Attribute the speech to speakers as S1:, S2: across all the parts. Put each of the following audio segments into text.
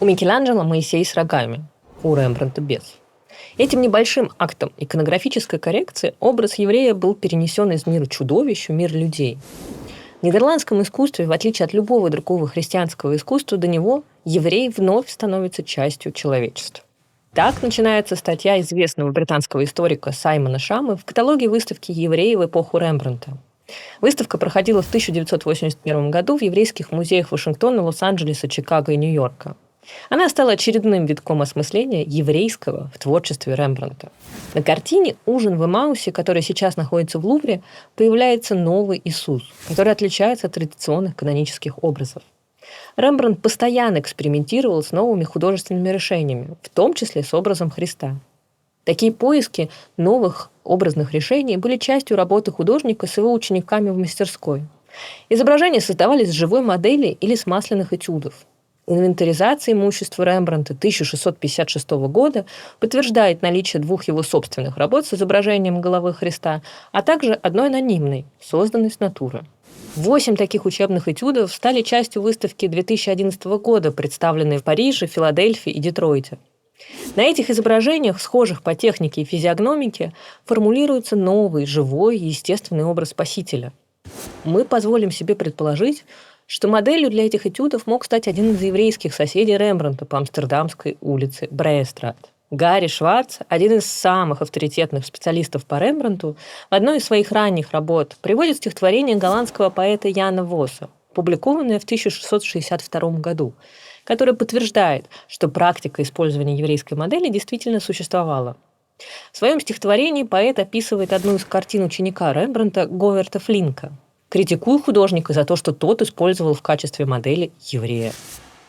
S1: У Микеланджело Моисей с рогами, у Рембрандта без. Этим небольшим актом иконографической коррекции образ еврея был перенесен из мира чудовищ в мир людей. В нидерландском искусстве, в отличие от любого другого христианского искусства, до него еврей вновь становится частью человечества. Так начинается статья известного британского историка Саймона Шамы в каталоге выставки «Евреи в эпоху Рембрандта». Выставка проходила в 1981 году в еврейских музеях Вашингтона, Лос-Анджелеса, Чикаго и Нью-Йорка. Она стала очередным витком осмысления еврейского в творчестве Рембрандта. На картине «Ужин в Эммаусе», которая сейчас находится в Лувре, появляется новый Иисус, который отличается от традиционных канонических образов. Рембрандт постоянно экспериментировал с новыми художественными решениями, в том числе с образом Христа. Такие поиски новых образных решений были частью работы художника с его учениками в мастерской. Изображения создавались с живой модели или с масляных этюдов. Инвентаризация имущества Рембрандта 1656 года подтверждает наличие двух его собственных работ с изображением головы Христа, а также одной анонимной, созданной с натуры. 8 таких учебных этюдов стали частью выставки 2011 года, представленной в Париже, Филадельфии и Детройте. На этих изображениях, схожих по технике и физиогномике, формулируется новый, живой, естественный образ Спасителя. Мы позволим себе предположить, что моделью для этих этюдов мог стать один из еврейских соседей Рембрандта по Амстердамской улице Бреестрат. Гарри Шварц, один из самых авторитетных специалистов по Рембрандту, в одной из своих ранних работ приводит стихотворение голландского поэта Яна Восса, опубликованное в 1662 году, которое подтверждает, что практика использования еврейской модели действительно существовала. В своем стихотворении поэт описывает одну из картин ученика Рембрандта Говерта Флинка. Критикуя художника за то, что тот использовал в качестве модели еврея.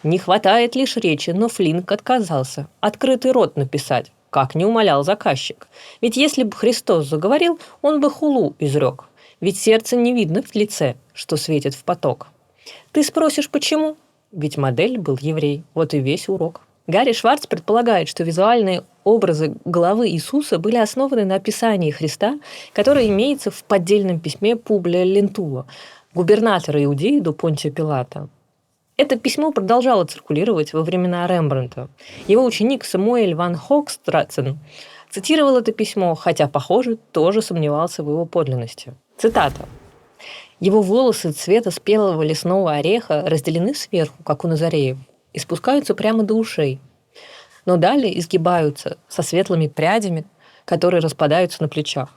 S1: Не хватает лишь речи, но Флинк отказался открытый рот написать, как не умолял заказчик. Ведь если бы Христос заговорил, он бы хулу изрек. Ведь сердце не видно в лице, что светит в поток. Ты спросишь, почему? Ведь модель был еврей. Вот и весь урок. Гарри Шварц предполагает, что визуальные образы головы Иисуса были основаны на описании Христа, которое имеется в поддельном письме Публия Лентула, губернатора Иудеи до Понтия Пилата. Это письмо продолжало циркулировать во времена Рембрандта. Его ученик Самуэль ван Хогстратсен цитировал это письмо, хотя, похоже, тоже сомневался в его подлинности. Цитата. «Его волосы цвета спелого лесного ореха разделены сверху, как у Назареев, и спускаются прямо до ушей, но далее изгибаются со светлыми прядями, которые распадаются на плечах.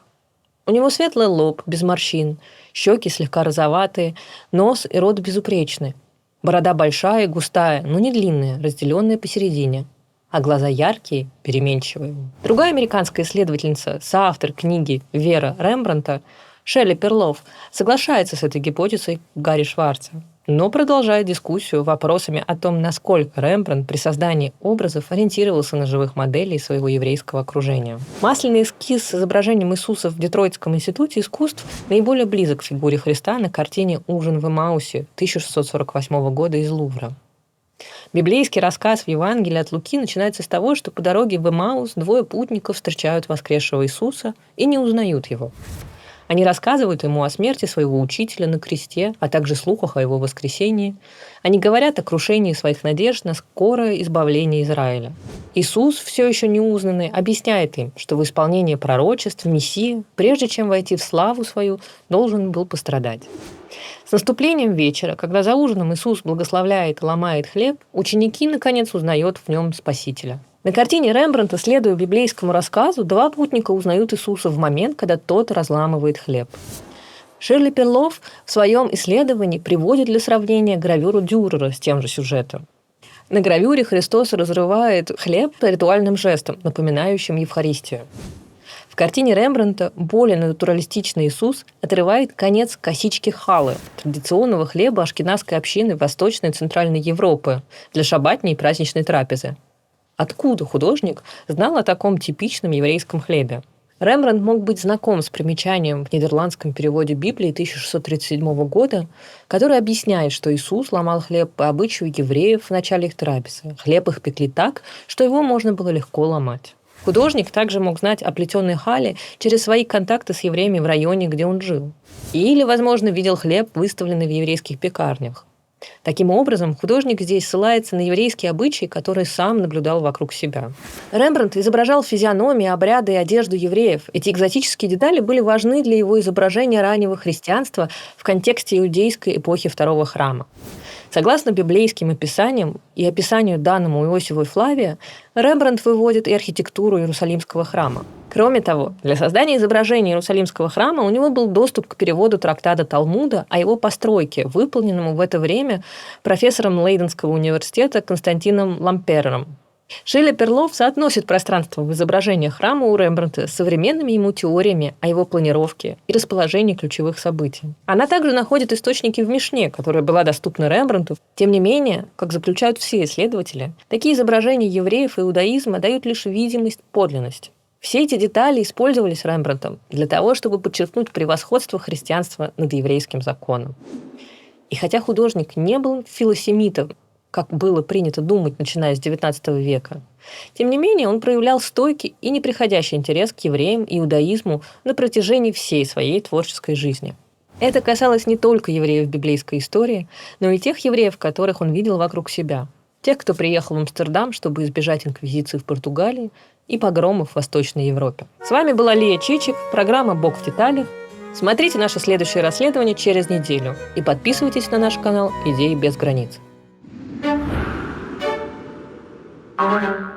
S1: У него светлый лоб, без морщин, щеки слегка розоватые, нос и рот безупречны, борода большая и густая, но не длинная, разделенная посередине, а глаза яркие, переменчивые». Другая американская исследовательница, соавтор книги «Вера Рембрандта» Шелли Перлов соглашается с этой гипотезой Гарри Шварца, но продолжает дискуссию вопросами о том, насколько Рембрандт при создании образов ориентировался на живых моделей своего еврейского окружения. Масляный эскиз с изображением Иисуса в Детройтском институте искусств наиболее близок к фигуре Христа на картине «Ужин в Эммаусе» 1648 года из Лувра. Библейский рассказ в Евангелии от Луки начинается с того, что по дороге в Эммаус двое путников встречают воскресшего Иисуса и не узнают его. Они рассказывают ему о смерти своего учителя на кресте, а также слухах о его воскресении. Они говорят о крушении своих надежд на скорое избавление Израиля. Иисус, все еще неузнанный, объясняет им, что в исполнении пророчеств Мессия, прежде чем войти в славу свою, должен был пострадать. С наступлением вечера, когда за ужином Иисус благословляет и ломает хлеб, ученики, наконец, узнают в нем Спасителя. На картине Рембрандта, следуя библейскому рассказу, два путника узнают Иисуса в момент, когда тот разламывает хлеб. Ширли Перлов в своем исследовании приводит для сравнения гравюру Дюрера с тем же сюжетом. На гравюре Христос разрывает хлеб ритуальным жестом, напоминающим Евхаристию. В картине Рембрандта более натуралистичный Иисус отрывает конец косички халы, традиционного хлеба ашкеназской общины Восточной и Центральной Европы для шаббатней и праздничной трапезы. Откуда художник знал о таком типичном еврейском хлебе? Рембрандт мог быть знаком с примечанием в нидерландском переводе Библии 1637 года, который объясняет, что Иисус ломал хлеб по обычаю евреев в начале их трапезы. Хлеб их пекли так, что его можно было легко ломать. Художник также мог знать о плетеной хале через свои контакты с евреями в районе, где он жил. Или, возможно, видел хлеб, выставленный в еврейских пекарнях. Таким образом, художник здесь ссылается на еврейские обычаи, которые сам наблюдал вокруг себя. Рембрандт изображал физиономии, обряды и одежду евреев. Эти экзотические детали были важны для его изображения раннего христианства в контексте иудейской эпохи Второго храма. Согласно библейским описаниям и описанию данному Иосифу и Флавия, Рембрандт выводит и архитектуру Иерусалимского храма. Кроме того, для создания изображения Иерусалимского храма у него был доступ к переводу трактата Талмуда о его постройке, выполненному в это время профессором Лейденского университета Константином Ламперером. Шиля Перлов соотносит пространство в изображении храма у Рембрандта с современными ему теориями о его планировке и расположении ключевых событий. Она также находит источники в Мишне, которая была доступна Рембрандту. Тем не менее, как заключают все исследователи, такие изображения евреев и иудаизма дают лишь видимость подлинности. Все эти детали использовались Рембрандтом для того, чтобы подчеркнуть превосходство христианства над еврейским законом. И хотя художник не был филосемитом, как было принято думать, начиная с XIX века, тем не менее он проявлял стойкий и неприходящий интерес к евреям и иудаизму на протяжении всей своей творческой жизни. Это касалось не только евреев библейской истории, но и тех евреев, которых он видел вокруг себя. Тех, кто приехал в Амстердам, чтобы избежать инквизиции в Португалии и погромов в Восточной Европе. С вами была Лия Чичик, программа «Бог в деталях». Смотрите наше следующее расследование через неделю и подписывайтесь на наш канал «Идеи без границ».
S2: Thank you.